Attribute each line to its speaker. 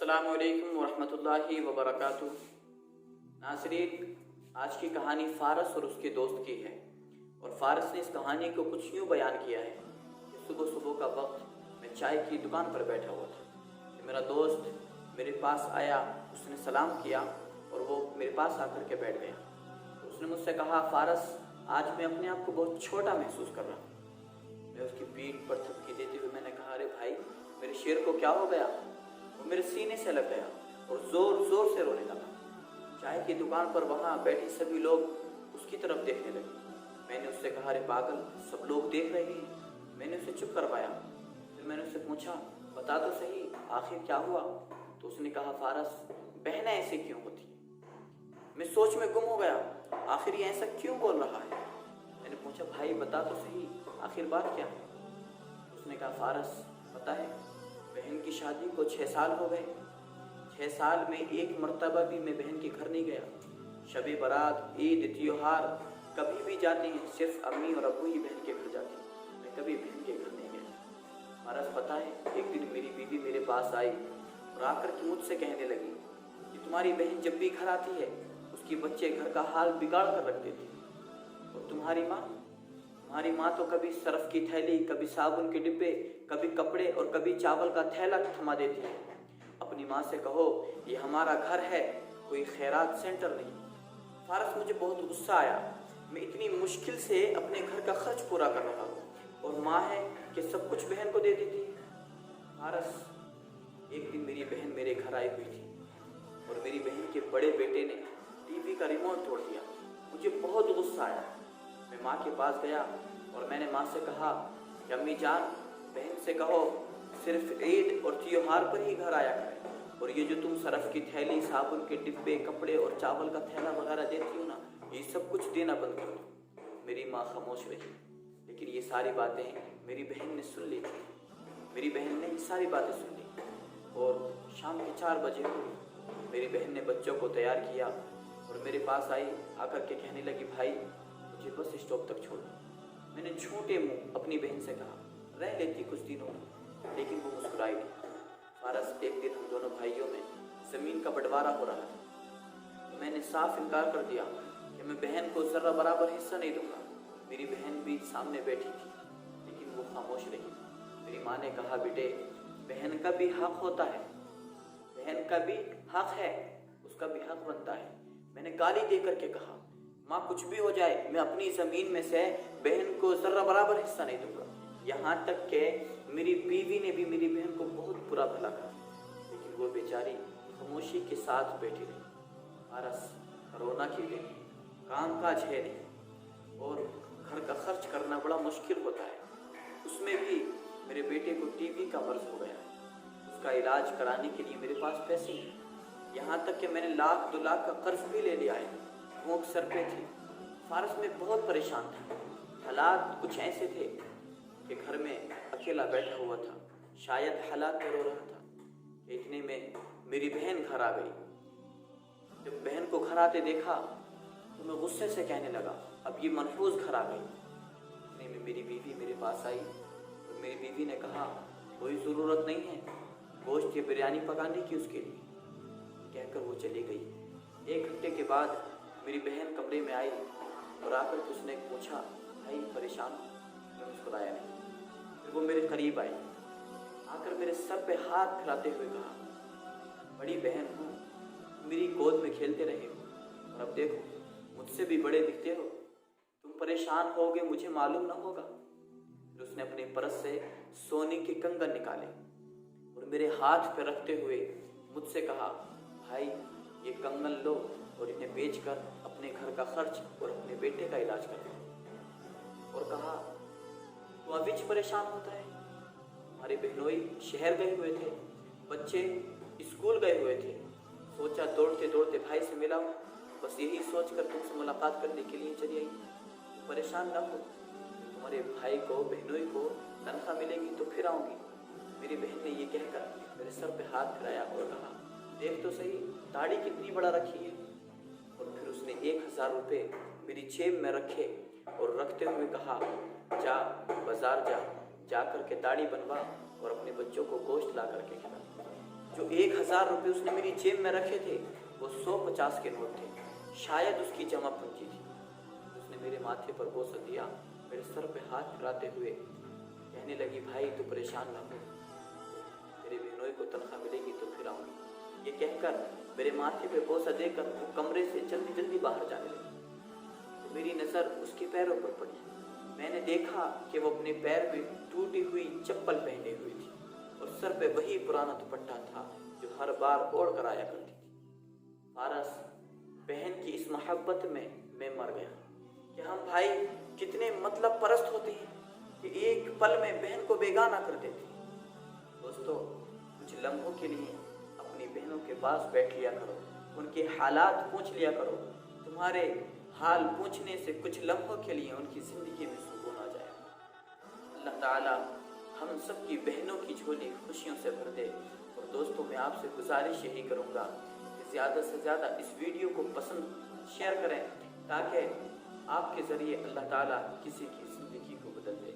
Speaker 1: अस्सलामु अलैकुम वरहमतुल्लाहि वबरकातुह। नाज़रीन, आज की कहानी फ़ारस और उसके दोस्त की है। और फ़ारस ने इस कहानी को कुछ यूँ बयान किया है कि सुबह सुबह का वक्त मैं चाय की दुकान पर बैठा हुआ था कि मेरा दोस्त मेरे पास आया। उसने सलाम किया और वो मेरे पास आकर के बैठ गया। तो उसने मुझसे कहा, फ़ारस, आज मैं अपने आप को बहुत छोटा महसूस कर रहा हूँ। मैं उसकी पीठ पर थपकी देते हुए मैंने कहा, अरे भाई, मेरे शेर को क्या हो गया? वो मेरे सीने से लग गया और ज़ोर ज़ोर से रोने लगा। चाय की दुकान पर वहाँ बैठे सभी लोग उसकी तरफ देखने लगे। मैंने उससे कहा, अरे पागल, सब लोग देख रहे हैं। मैंने उसे चुप करवाया। फिर मैंने उससे पूछा, बता तो सही, आखिर क्या हुआ? तो उसने कहा, फ़ारस, बहनें ऐसी क्यों होती हैं? मैं सोच में गुम हो गया, आखिर ये ऐसा क्यों बोल रहा है? मैंने पूछा, भाई बता तो सही, आखिर बात क्या है? उसने कहा, फ़ारस, पता है, बहन की शादी को 6 साल हो गए। 6 साल में एक मर्तबा भी मैं बहन के घर नहीं गया। शब बारात, ईद, त्योहार कभी भी जाते हैं, सिर्फ अम्मी और अब्बू ही बहन के घर जाते हैं। मैं कभी बहन के घर नहीं गया। फ़ारस, पता है, एक दिन मेरी बीवी मेरे पास आई और आकर के मुझसे कहने लगी कि तुम्हारी बहन जब भी घर आती है उसके बच्चे घर का हाल बिगाड़ कर रख देती है। और तुम्हारी माँ तो कभी सरफ की थैली, कभी साबुन के डिब्बे, कभी कपड़े और कभी चावल का थैला थमा देती है। अपनी माँ से कहो ये हमारा घर है, कोई खैरात सेंटर नहीं। फ़ारस, मुझे बहुत गुस्सा आया। मैं इतनी मुश्किल से अपने घर का खर्च पूरा कर रहा हूँ और माँ है कि सब कुछ बहन को दे देती है। फ़ारस, एक दिन मेरी बहन मेरे घर आई हुई थी और मेरी बहन के बड़े बेटे ने टीवी का रिमोट तोड़ दिया। मुझे बहुत गुस्सा आया। मैं माँ के पास गया और मैंने माँ से कहा कि अम्मी जान, बहन से कहो सिर्फ ईद और त्योहार पर ही घर आया करें, और ये जो तुम सरफ की थैली, साबुन के डिब्बे, कपड़े और चावल का थैला वगैरह देती हो ना, ये सब कुछ देना बंद कर दो। मेरी माँ खामोश रही, लेकिन ये सारी बातें मेरी बहन ने सुन ली थी। मेरी बहन ने ये सारी बातें सुन ली और शाम के 4 बजे हुई। मेरी बहन ने बच्चों को तैयार किया और मेरे पास आई, आकर के कहने लगी, भाई मुझे बस स्टॉप तक छोड़ दो। मैंने झूठे मुंह अपनी बहन से कहा, रह लेती कुछ दिनों में, लेकिन वो मुस्कुराई नहीं। फ़ारस, एक दिन हम दोनों भाइयों में ज़मीन का बंटवारा हो रहा था। मैंने साफ इनकार कर दिया कि मैं बहन को ज़रा बराबर हिस्सा नहीं दूंगा। मेरी बहन भी सामने बैठी थी, लेकिन वो खामोश रही। मेरी माँ ने कहा, बेटे, बहन का भी हक होता है, बहन का भी हक है, उसका भी हक बनता है। मैंने गाली दे करके कहा, माँ कुछ भी हो जाए, मैं अपनी ज़मीन में से बहन को ज़रा बराबर हिस्सा नहीं दूंगा। यहाँ तक कि मेरी बीवी ने भी मेरी बहन को बहुत बुरा भला कहा, लेकिन वो बेचारी खामोशी के साथ बैठी रही। फ़ारस, कोरोना के दिन काम काज है नहीं और घर का खर्च करना बड़ा मुश्किल होता है। उसमें भी मेरे बेटे को टीबी का मर्ज हो गया है। उसका इलाज कराने के लिए मेरे पास पैसे नहीं। यहाँ तक कि मैंने लाख 2 लाख का कर्ज भी ले लिया है। भूख सर पे थी। फ़ारस, में बहुत परेशान था। हालात कुछ ऐसे थे कि घर में अकेला बैठा हुआ था, शायद हालात में रो रहा था। इतने में मेरी बहन घर आ गई। जब बहन को घर आते देखा तो मैं गुस्से से कहने लगा, अब ये मनहूस घर आ गई। इतने में मेरी बीवी मेरे पास आई और मेरी बीवी ने कहा, कोई ज़रूरत नहीं है गोश्त की बिरयानी पकाने की उसके लिए, कहकर वो चली गई। 1 घंटे के बाद मेरी बहन कमरे में आई और आकर के उसने पूछा, भाई परेशान हो? मैं मुस्कुराया नहीं। फिर वो मेरे करीब आई, आकर मेरे सर पे हाथ फिराते हुए कहा, बड़ी बहन हूँ, मेरी गोद में खेलते रहे हो और अब देखो मुझसे भी बड़े दिखते हो, तुम परेशान होगे मुझे मालूम ना होगा। फिर उसने अपने पर्स से सोने के कंगन निकाले और मेरे हाथ पे रखते हुए मुझसे कहा, भाई ये कंगन लो और इन्हें बेचकर अपने घर का खर्च और अपने बेटे का इलाज कर दो। और कहा, तू अभी परेशान होता है? हमारे बहनोई शहर गए हुए थे, बच्चे स्कूल गए हुए थे, सोचा दौड़ते दौड़ते भाई से मिला हूँ, बस यही सोचकर तुमसे मुलाकात करने के लिए चली आई। परेशान ना हो, तुम्हारे भाई को, बहनोई को तनख्वाह मिलेगी तो फिर आऊँगी। मेरी बहन ने ये कहकर मेरे सर पे हाथ फिराया और कहा, देख तो सही दाढ़ी कितनी बड़ा रखी है। और फिर उसने 1000 रुपये मेरी जेब में रखे और रखते हुए कहा, जा बाजार जा कर के दाढ़ी बनवा और अपने बच्चों को गोश्त ला करके खिला। जो 1000 रुपये उसने मेरी जेब में रखे थे वो 150 के नोट थे, शायद उसकी जमा पूंजी थी। उसने मेरे माथे पर बोसा दिया, मेरे सर पे हाथ फिराते हुए कहने लगी, भाई तो परेशान ना हो, मेरे बहनोई को तनख्वाह मिलेगी तो फिर आऊँगी। ये कहकर मेरे माथे पे बोसा देकर वो कमरे से जल्दी जल्दी बाहर जाने लगी। तो मेरी नज़र उसके पैरों पर पड़ी। मैंने देखा कि वो अपने पैर में टूटी हुई चप्पल पहने हुई थी और सर पे वही पुराना दुपट्टा था जो हर बार ओढ़ कर आया करती थी। फारस, बहन की इस मोहब्बत में मैं मर गया कि हम भाई कितने मतलब परस्त होते हैं कि एक पल में बहन को बेगाना कर देते हैं। दोस्तों, कुछ लम्हों के लिए अपनी बहनों के पास बैठ लिया करो, उनके हालात पूछ लिया करो। तुम्हारे हाल पूछने से कुछ लम्हों के लिए उनकी ज़िंदगी में सुकून आ जाएगा। अल्लाह ताला हम सब की बहनों की झोली खुशियों से भर दे। और दोस्तों, मैं आपसे गुजारिश यही करूँगा कि ज़्यादा से ज़्यादा इस वीडियो को पसंद शेयर करें ताकि आपके ज़रिए अल्लाह ताला किसी की ज़िंदगी को बदल दे।